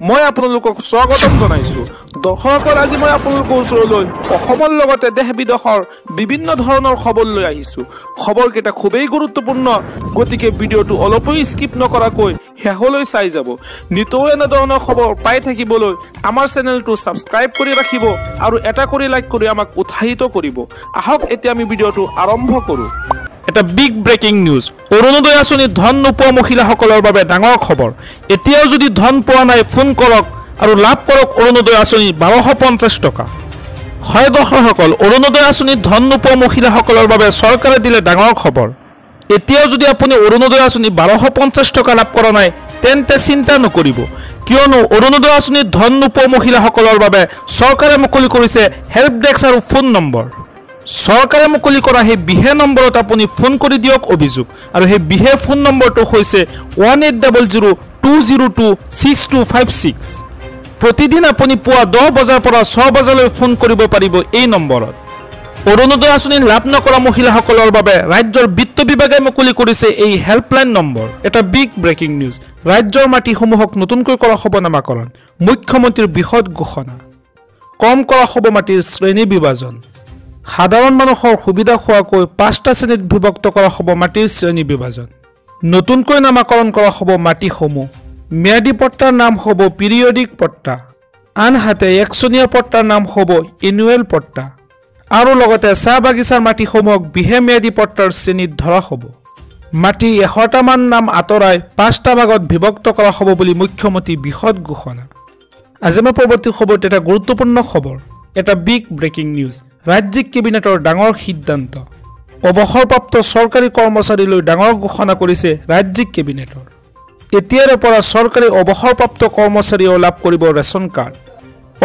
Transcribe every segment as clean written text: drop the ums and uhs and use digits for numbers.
মই আপোনালোকক স্বাগতম জনাইছো। দৰ্শকৰ আজি মই আপোনালোকৰ ওচৰলৈ অসমৰ লগতে দেশ বিদেশৰ বিভিন্ন ধৰণৰ খবৰ লৈ আহিছো। খবৰকেইটা খুবেই গুৰুত্বপূৰ্ণ, গতিকে ভিডিঅ'টো অলপো স্কিপ নকৰাকৈ শেষলৈ চাই যাব। নিতৌ এনে ধৰণৰ খবৰ পাই থাকিবলৈ আমাৰ চেনেলটো ছাবস্ক্ৰাইব কৰি ৰাখিব আৰু এটা কৰি লাইক কৰি আমাক উৎসাহিত কৰিব। আহক এতিয়া আমি ভিডিঅ'টো আৰম্ভ কৰোঁ। এটা বিগ ব্ৰেকিং নিউজ। অৰুণোদয় আঁচনিত ধন নোপোৱা মহিলাসকলৰ বাবে ডাঙৰ খবৰ। এতিয়াও যদি ধন পোৱা নাই ফোন কৰক আৰু লাভ কৰক অৰুণোদয় আঁচনি 1250 টকা। হয় দৰ্শকসকল, অৰুণোদয় আঁচনিত ধন নোপোৱা মহিলাসকলৰ বাবে চৰকাৰে দিলে ডাঙৰ খবৰ। এতিয়াও যদি আপুনি অৰুণোদয় আঁচনি 1250 টকা লাভ কৰা নাই তেন্তে চিন্তা নকৰিব, কিয়নো অৰুণোদয় আঁচনিত ধন নোপোৱা মহিলাসকলৰ বাবে চৰকাৰে মুকলি কৰিছে হেল্প ডেস্ক আৰু ফোন নম্বৰ। চৰকাৰে মুকলি কৰা সেই বিহে নম্বৰত আপুনি ফোন কৰি দিয়ক অভিযোগ, আৰু সেই বিহে ফোন নম্বৰটো হৈছে 1800-202-6256। প্ৰতিদিন আপুনি পুৱা 10 বজাৰ পৰা 6 বজালৈ ফোন কৰিব পাৰিব এই নম্বৰত। অৰুণোদয় আঁচনি লাভ নকৰা মহিলাসকলৰ বাবে ৰাজ্যৰ বিত্ত বিভাগে মুকলি কৰিছে এই হেল্পলাইন নম্বৰ। এটা বিগ ব্ৰেকিং নিউজ। ৰাজ্যৰ মাটিসমূহক নতুনকৈ কৰা হ'ব নামাকৰণ। মুখ্যমন্ত্ৰীৰ বৃহৎ ঘোষণা। কম কৰা হ'ব মাটিৰ শ্ৰেণী বিভাজন। সাধাৰণ মানুহৰ সুবিধা হোৱাকৈ 5টা শ্ৰেণীত বিভক্ত কৰা হ'ব মাটিৰ শ্ৰেণী বিভাজন। নতুনকৈ নামাকৰণ কৰা হ'ব মাটিসমূহ। ম্যাদী পট্টাৰ নাম হ'ব পিৰিয়ডিক পট্টা, আনহাতে একচনীয়া পট্টাৰ নাম হ'ব এনুৱেল পট্টা, আৰু লগতে চাহ বাগিচাৰ মাটিসমূহক বিহে ম্যাদী পট্টাৰ শ্ৰেণীত ধৰা হ'ব। মাটি 100টা মান নাম আঁতৰাই 5টা ভাগত বিভক্ত কৰা হ'ব বুলি মুখ্যমন্ত্ৰী বৃহৎ ঘোষণা। আজি মই পৰৱৰ্তী খবৰটো এটা গুৰুত্বপূৰ্ণ খবৰ। এটা বিগ ব্ৰেকিং নিউজ। ৰাজ্যিক কেবিনেটৰ ডাঙৰ সিদ্ধান্ত। অৱসৰপ্ৰাপ্ত চৰকাৰী কৰ্মচাৰীলৈ ডাঙৰ ঘোষণা কৰিছে ৰাজ্যিক কেবিনেটৰ। এতিয়াৰে পৰা চৰকাৰী অৱসৰপ্ৰাপ্ত কৰ্মচাৰীয়েও লাভ কৰিব ৰেচন কাৰ্ড।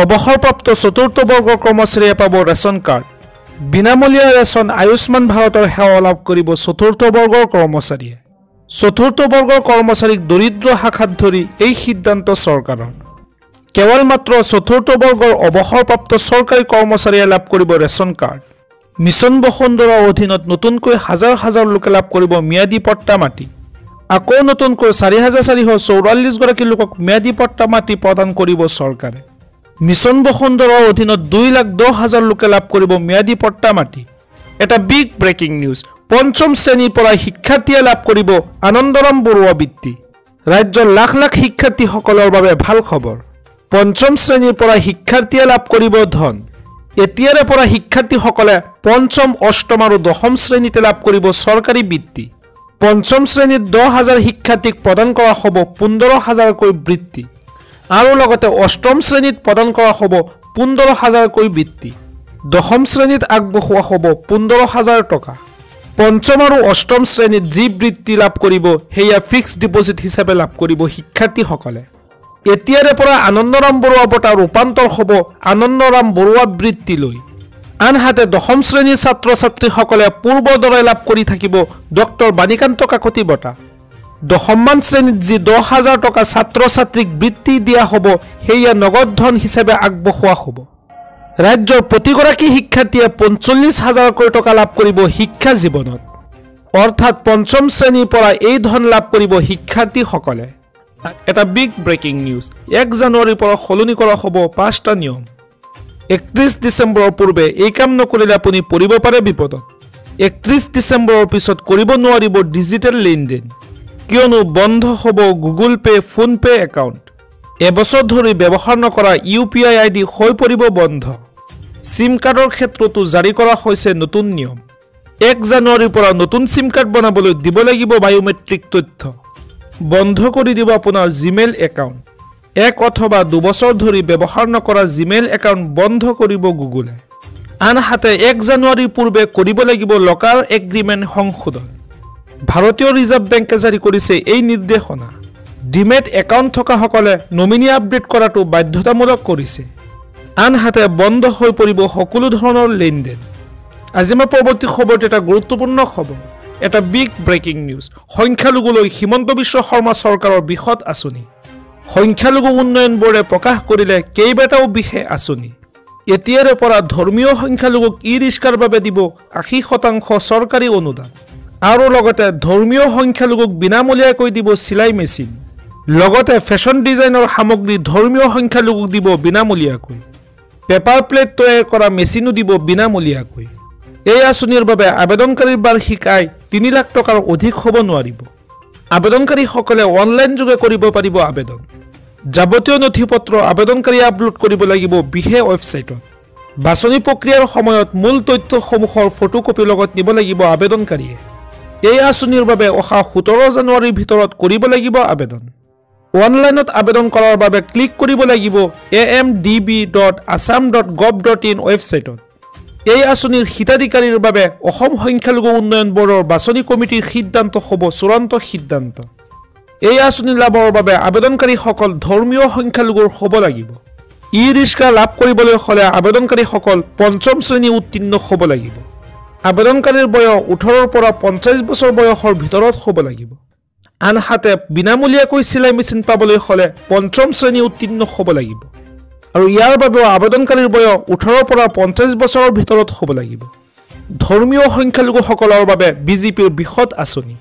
অৱসৰপ্ৰাপ্ত চতুৰ্থ বৰ্গৰ কৰ্মচাৰীয়ে পাব ৰেচন কাৰ্ড। বিনামূলীয়া ৰেচন আয়ুষ্মান ভাৰতৰ সেৱা লাভ কৰিব চতুৰ্থ বৰ্গৰ কৰ্মচাৰীয়ে। চতুৰ্থ বৰ্গৰ কৰ্মচাৰীক দৰিদ্ৰ শাখাত ধৰি এই সিদ্ধান্ত চৰকাৰৰ। কেৱল মাত্ৰ চতুৰ্থ বৰ্গৰ অৱসৰপ্ৰাপ্ত চৰকাৰী কৰ্মচাৰীয়ে লাভ কৰিব ৰেচন কাৰ্ড। মিছন বসুন্ধৰাৰ অধীনত নতুনকৈ হাজাৰ হাজাৰ লোকে লাভ কৰিব ম্যাদী পট্টা মাটি। আকৌ নতুনকৈ 4444 গৰাকী লোকক ম্যাদী পট্টা মাটি প্ৰদান কৰিব চৰকাৰে। মিছন বসুন্ধৰাৰ অধীনত 2,10,000 লোকে লাভ কৰিব ম্যাদী পট্টা মাটি। এটা বিগ ব্ৰেকিং নিউজ। 5ম শ্ৰেণীৰ পৰা শিক্ষাৰ্থীয়ে লাভ কৰিব আনন্দৰাম বৰুৱা বৃত্তি। ৰাজ্যৰ লাখ লাখ শিক্ষাৰ্থীসকলৰ বাবে ভাল খবৰ। 5ম শ্ৰেণীৰ পৰা শিক্ষাৰ্থীয়ে লাভ কৰিব ধন। এতিয়াৰে পৰা শিক্ষাৰ্থীসকলে 5ম, 8ম আৰু 10ম শ্ৰেণীতে লাভ কৰিব চৰকাৰী বৃত্তি। 5ম শ্ৰেণীত 10,000 শিক্ষাৰ্থীক প্ৰদান কৰা হ'ব 15,000কৈ বৃত্তি, আৰু লগতে 8ম শ্ৰেণীত প্ৰদান কৰা হ'ব 15,000কৈ বৃত্তি। 10ম শ্ৰেণীত আগবঢ়োৱা হ'ব 15,000 টকা। 5ম আৰু 8ম শ্ৰেণীত যি বৃত্তি লাভ কৰিব সেয়া ফিক্সড ডিপজিট হিচাপে লাভ কৰিব শিক্ষাৰ্থীসকলে। এতিয়াৰে পৰা আনন্দৰাম বৰুৱা বঁটা ৰূপান্তৰ হ'ব আনন্দৰাম বৰুৱা বৃত্তিলৈ। আনহাতে 10ম শ্ৰেণীৰ ছাত্ৰ ছাত্ৰীসকলে পূৰ্বৰ দৰে লাভ কৰি থাকিব ডক্টৰ বাণীকান্ত কাকতি বঁটা। 10মান শ্ৰেণীত যি 10,000 টকা ছাত্ৰ ছাত্ৰীক বৃত্তি দিয়া হ'ব সেয়া নগদ ধন হিচাপে আগবঢ়োৱা হ'ব। ৰাজ্যৰ প্ৰতিগৰাকী শিক্ষাৰ্থীয়ে 45,000কৈ টকা লাভ কৰিব শিক্ষা জীৱনত। অৰ্থাৎ 5ম শ্ৰেণীৰ পৰা এই ধন লাভ কৰিব শিক্ষাৰ্থীসকলে। এটা বিগ ব্ৰেকিং নিউজ। 1 জানুৱাৰীৰ পৰা সলনি কৰা হ'ব 5টা নিয়ম। 31 ডিচেম্বৰৰ পূৰ্বে এই কাম নকৰিলে আপুনি পৰিব পাৰে বিপদত। 31 ডিচেম্বৰৰ পিছত কৰিব নোৱাৰিব ডিজিটেল লেনদেন, কিয়নো বন্ধ হ'ব Google pay', phone pay' account. এবছৰ ধৰি ব্যৱহাৰ নকৰা UPI ID হৈ পৰিব বন্ধ। চিম কাৰ্ডৰ ক্ষেত্ৰতো জাৰি কৰা হৈছে নতুন নিয়ম। 1 জানুৱাৰীৰ পৰা নতুন চিম কাৰ্ড বনাবলৈ দিব লাগিব বায়োমেট্ৰিক তথ্য। বন্ধ কৰি দিব আপোনাৰ জিমেইল একাউণ্ট। 1 অথবা 2 বছৰ ধৰি ব্যৱহাৰ নকৰা জিমেইল একাউণ্ট বন্ধ কৰিব গুগলে। আনহাতে 1 জানুৱাৰীৰ পূৰ্বে কৰিব লাগিব লকাৰ এগ্ৰিমেণ্ট সংশোধন। ভাৰতীয় ৰিজাৰ্ভ বেংকে জাৰি কৰিছে এই নিৰ্দেশনা। ডিমেট একাউণ্ট থকাসকলে নমিনী আপডেট কৰাটো বাধ্যতামূলক কৰিছে। আনহাতে বন্ধ হৈ পৰিব সকলো ধৰণৰ লেনদেন। আজি মই পৰৱৰ্তী খবৰটো এটা গুৰুত্বপূৰ্ণ খবৰ। এটা big breaking news. সংখ্যালঘুলৈ Himanta Biswa Sarma চৰকাৰৰ বৃহৎ আঁচনি। সংখ্যালঘু উন্নয়ন বোৰ্ডে প্ৰকাশ কৰিলে কেইবাটাও বিশেষ আঁচনি। এতিয়াৰে পৰা ধৰ্মীয় সংখ্যালঘুক ই-ৰিক্সাৰ বাবে দিব 80% চৰকাৰী অনুদান, আৰু লগতে ধৰ্মীয় সংখ্যালঘুক বিনামূলীয়াকৈ দিব চিলাই মেচিন। লগতে ফেশ্বন ডিজাইনৰ সামগ্ৰী ধৰ্মীয় সংখ্যালঘুক দিব বিনামূলীয়াকৈ পেপাৰ প্লেট তৈয়াৰ কৰা মেচিনো দিব বিনামূলীয়াকৈ এই আঁচনিৰ বাবে আবেদনকাৰীৰ বাৰ্ষিক আয় 3 লাখ টকাৰ অধিক হ'ব নোৱাৰিব আবেদনকাৰীসকলে অনলাইন যোগে কৰিব পাৰিব আবেদন যাৱতীয় নথিপত্ৰ আবেদনকাৰী আপলোড কৰিব লাগিব বিহে ৱেবছাইটত বাছনি প্ৰক্ৰিয়াৰ সময়ত মূল তথ্যসমূহৰ ফটোকপি লগত নিব লাগিব আবেদনকাৰীয়ে এই আঁচনিৰ বাবে অহা 17 জানুৱাৰীৰ ভিতৰত কৰিব লাগিব আবেদন অনলাইনত আবেদন কৰাৰ বাবে ক্লিক কৰিব লাগিব amdb.assam.gov.in ৱেবছাইটত এই আঁচনিৰ হিতাধিকাৰীৰ বাবে অসম সংখ্যালঘু উন্নয়ন বৰ্ডৰ বাছনি কমিটিৰ সিদ্ধান্ত হ'ব চূড়ান্ত সিদ্ধান্ত এই আঁচনি লাভৰ বাবে আবেদনকাৰীসকল ধৰ্মীয় সংখ্যালঘুৰ হ'ব লাগিব ই-ৰিক্সা লাভ কৰিবলৈ হ'লে আবেদনকাৰীসকল 5ম শ্ৰেণী উত্তীৰ্ণ হ'ব লাগিব আবেদনকাৰীৰ বয়স 18ৰ পৰা 50 বছৰ বয়সৰ ভিতৰত হ'ব লাগিব আনহাতে বিনামূলীয়াকৈ চিলাই মেচিন পাবলৈ হ'লে 5ম শ্ৰেণী উত্তীৰ্ণ হ'ব লাগিব আৰু ইয়াৰ বাবে আবেদনকাৰীৰ বয়স 18ৰ পৰা 50 বছৰৰ ভিতৰত হ'ব লাগিব ধৰ্মীয় সংখ্যালঘুসকলৰ বাবে বিজেপিৰ বৃহৎ আঁচনি